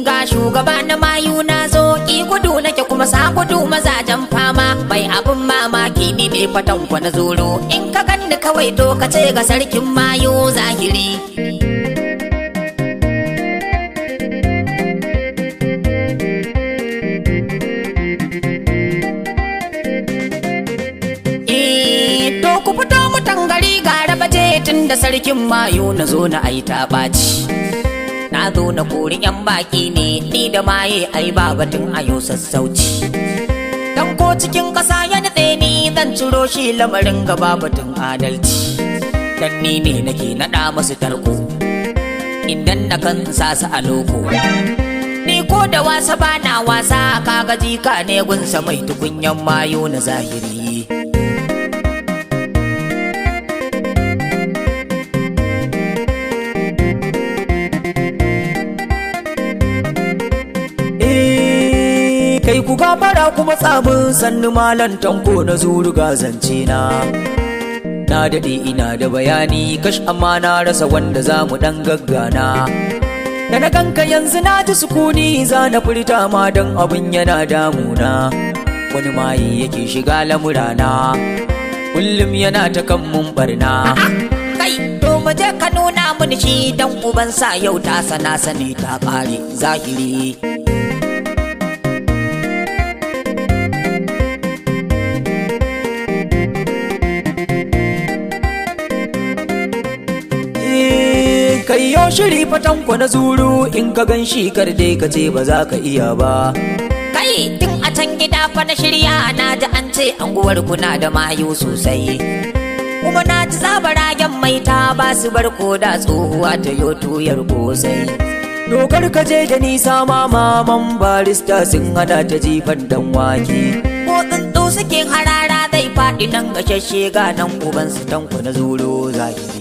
Ga shugaba na mayu na zo ki gudu nake kuma sa gudu mazajen fama bai abun mamaki ni ne fatan na zoro in ka ganni kawai to ka ce ga sarkin mayu zahiri. To ku fito mutan gari ga rabaje tun da sarkin mayu na zo na aita ɓaci. Na zo na kori 'yan baki ne ni da maye ai ba batun ayo sassauci. Dan ko cikin ƙasa ya nutse ni zan ciro shi lamarin gaba batun adalci. Dan ni ne nake naɗa masu tarko idan na kan sa su a loko. Ni ko da wasa bana wasa kaga jika ne gunsa mai tukunyan mayo na zahiri. Kai ku gafara kuma tsamin sannu malan tanko na zuru gazance na daɗe ina da bayani kash amma na rasa wanda za mu ɗan gaggana. Da na ganka yanzu na ji sukuni za na furta ma don abin yana damuna. Wani maye yake shiga lamurana kullum yana ta kan mun barna. Kai to mu je ka nuna mun shi dan uban sa yau ta sana sani ta ƙare zahiri. Kai yo shiri fatanko na zuru in ka gan shi kar dai ka ce ba za ka iya ba. Kai tun a can gida fa na shirya na ji an ce anguwar kuna da mayu sosai. Kuma na ji zabaragen mai ta ba su bar da tsohuwa ta yo tuyar kosai. Dokar ka je da nisa ma maman barista sun hana ta jifan dan wake. Ko tsuntsu suke harara zai faɗi nan gashashe ga nan uban su tanko na zuru zahiri.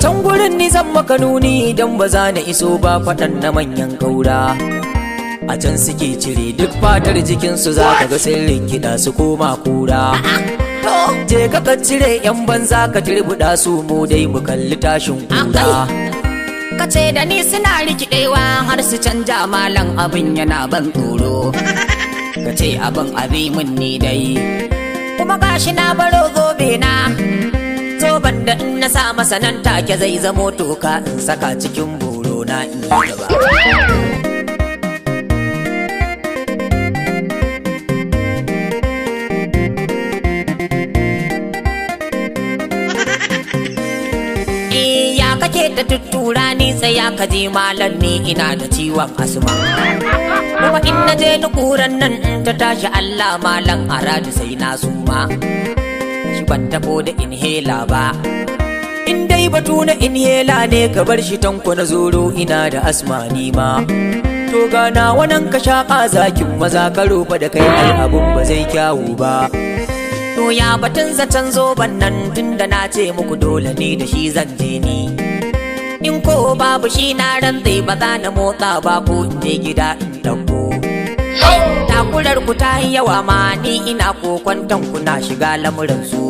Can gurin ni zan maka nuni don ba za na iso ba faɗan na manyan ƙaura. A can suke cire duk fatar jikinsu za ka ga sun rikida su koma kura. Je ka cire 'yan banza ka turbuɗa su mu dai mu kalli tashin kura. Ka ce da ni suna rikidewa har su canja malan abin yana ban tsoro. Ka ce abin azimin ni dai kuma gashi na baro zobe na. Zoben da in na sa masa nan take zai zamo toka in saka cikin boro na in yi gaba. Ya kake ta tuttura ni tsaya ka je malam ni ina da ciwon asma. Kuma in na je nukuran nan in ta tashi Allah malam aradu sai na suma. Ban tafo da inhaler ba in dai batu na inhaler ne ka bar shi tanko na zoro ina da asma ni ma. To gana wannan ka shaƙa zakin maza ka roba da kai ai abun ba zai kyawu ba. To ya batun zaton zoban nan tunda na ce muku dole ne da shi zan je ni. In ko babu shi na rantse ba za na motsa ba ko in je gida in dauko. Takurar ku ta yi yawa ma ni ina kokon kuna shiga lamuran su.